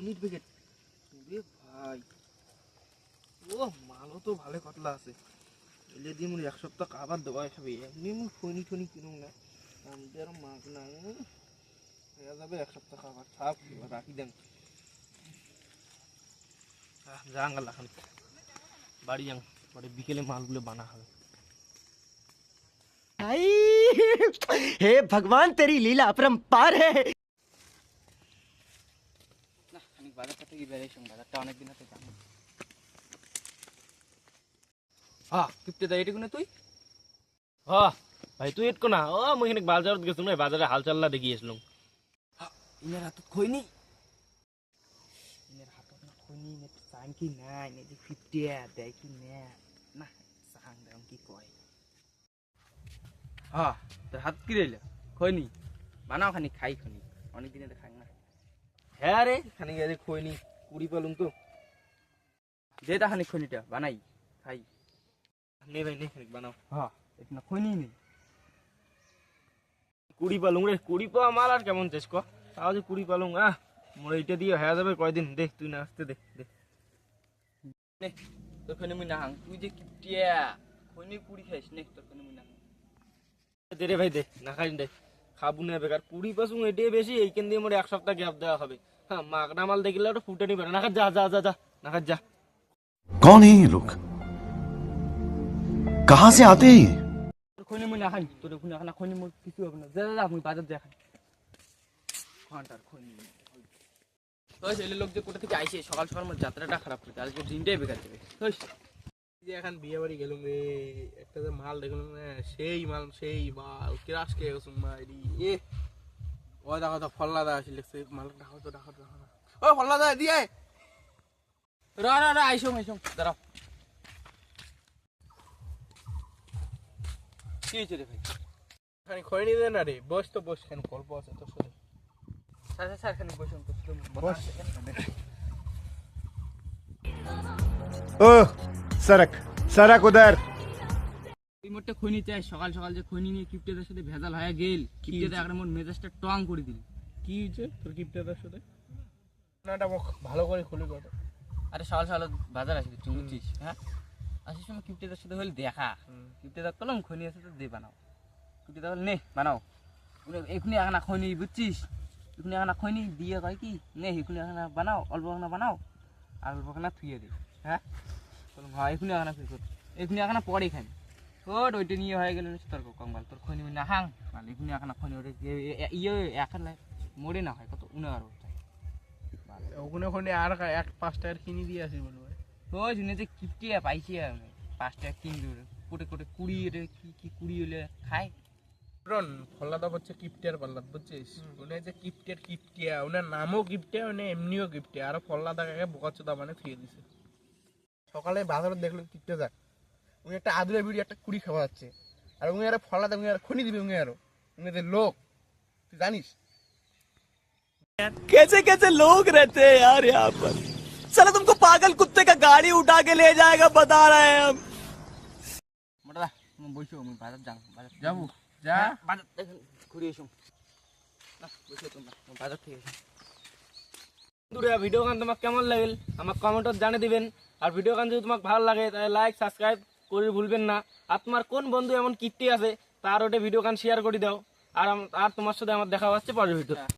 Meet packet রে ভাই। ও মালও তো ভালো কতলা আছে, এলে দিয়ে মোর এক সপ্তাহ খাবার দেওয়া খাবে। এমনি মোর ফোনি ঠোনি কিনুম না, আমি আর মাছ না হয়ে যাবে এক সপ্তাহ খাবার। থাক রাখি দেন, যাঙ্গাল এখন বাড়ি যাং, পরে বিকেলে মালগুলো বানা হবে। हे भगवान तेरी लीला अपरंपार है। না আমি বাজারটা থেকে বেরিয়েছি, বাজারটা অনেকদিন হতে যাবো। হ্যাঁ কিপটে দা এটুকু না তুই? হ্যাঁ ভাই তুই এটকো না, ও মুই এখানে বাজারত গেছিলাম, বাজারে হালচাল্লা দেখি আসলাম। ইনার হাতত খইনি, ইনার হাতত না খইনি, নে চান কি নাই, নে যে 50 দেয় কি না, না চান দাম কি কয়। হ্যাঁ তোর হাত কি রইল? খইনি বানাও, খানি খাই, খনি অনেকদিন ধরে খাই না। হ্যাঁ রে খানি গেছে খইনি কুড়ি পালুম তো, যেটা খানি খনিটা বানাই খাই। নে ভাই নে খানিক বানাও। হ্যাঁ এটা না খইনি নেই, কুড়ি পালুম রে, কুড়ি পাওয়া মাল আর কেমন চেষ্টা কর, তাও যে কুড়ি পালুম। মোর এইটা দিয়ে হয়ে যাবে কয়দিন, দেখ তুই না আসতে দে দে। নে তোর খনি মুই না হাং, তুই যে কিপটিয়া খনি কুড়ি খাইস, নে তোর খনি মুই না হাং। দে রে ভাই দে, না খাই দে, খাবো না বেকার। কুড়ি পাসুম এটাই বেশি, এইখান দিয়ে মোর এক সপ্তাহ গ্যাপ দেওয়া হবে। হ্যাঁ মাগনা মাল দেখলে ওটা ফুটে নিবে না, খা যা যা যা যা, না খা যা। कौन है ये लोग? कहां से आते हैं ये? তোর খনি মুই না খাই, তোর খনি না খনি মুই কিছু হবে না, যা যা মুই বাজার যা খাই। ঘন্টার খনি তো ছেলে লোক যে কোথা থেকে আইছে, সকাল সকাল মোর যাত্রাটা খারাপ করতে, আজকে দিনটাই বেকার যাবে। যে এখন বিয়ে বাড়ি গেলুম রে, একটা যে মাল দেখলাম না, সেই মাল সেই মাল কিরাস কে গেছুম মাইরি এ। ও দেখো তো ফল্লা দা আসলে মাল ডাকো তো ডাকো ডাকো, ও ফল্লা দা দিয়ে রা রা রা আইসো আইসো দাঁড়াও। কি হয়েছে রে ভাই? খানি খয়নি দে না রে, বস তো বস, খানি গল্প আছে তোর সাথে। স্যার স্যার খানি বসুন তো, বস। ओह सरक सरक उधर। এই মোটটা খনি চাই, সকাল সকাল যে খনি নিয়ে কিপটেদের সাথে ভেজাল হয়ে গেল, কিপটেদের একটা মোর মেজাজটা টং করে দিল। কি হয়েছে তোর কিপটাদার সাথে? না এটা ভালো করে খুলে কথা। আরে সকাল সকাল বাজার আসি, তুই বুঝছিস? হ্যাঁ আসিস সময় কিপটেদের সাথে হলে দেখা, কিপটেদার কলম খনি আছে তো দে বানাও, কিপটেদার বলে নে বানাও, এখুনি এখন খনি বুঝছিস, এখুনি এখন খনি দিয়ে কয় কি নে এখুনি এখন বানাও, অল্প এখন বানাও আর অল্প এখন থুয়ে দে। হ্যাঁ বললাম হ্যাঁ এখুনি এখন ফির কর, এখুনি এখন পরে খাই। ওট ওইটা নিয়ে হয়ে গেল সতর্ক কঙ্গাল, তোর খনি না হাং মানে এখুনি এখন খনি ওটা ইয়ে এখন মোড়ে না হয় কত উনার ওখানে ওখানে আর এক 5 টাকার কিনে দিয়ে আসি বলবো। ওই জন্য যে কিপটিয়া পাইছি আমি 5 টাকা কিনবে কোটে কোটে 20 রে কি কি 20 হলে খায়। রন ফল্লা দা হচ্ছে কিপটিয়ার পাল্লা, বুঝছিস? উনি যে কিপটিয়ার কিপটিয়া, উনার নামও কিপটিয়া, উনি এমনিও কিপটিয়া, আর ফল্লা দাকে বোকাচোদা মানে ফিরে দিছে। সকালে বাজারে দেখলেন কিপটিয়া যাক, উনি একটা আদুরে বিড়ি একটা কুড়ি খাওয়া যাচ্ছে, আর উনি আর ফল্লা দা উনি আর খনি দিবে, উনি আরো উনিদের লোক, তুই জানিস? कैसे कैसे लोग रहते हैं यार यहाँ पर। साला तुमको पागल कुत्ते का गाड़ी उठा के ले जाएगा बता रहे हैं हम। মোটা তুমি বসো, আমি বাজার যাবো, বাজার যাবো, যা বাজার দেখেন ঘুরে এসো না, বসো তোমরা বাজার থেকে এসো। বন্ধুরা ভিডিও গান তোমাকে কেমন লাগল আমার কমেন্টত জানিয়ে দিবেন, আর ভিডিও গান যদি তোমাকে ভালো লাগে তাহলে লাইক সাবস্ক্রাইব করে ভুলবেন না। আর তোমার কোন বন্ধু এমন কিট্টি আছে তার ওটা ভিডিও গান শেয়ার করে দাও। আর তোমার সাথে আমার দেখা হচ্ছে পরের ভিডিও।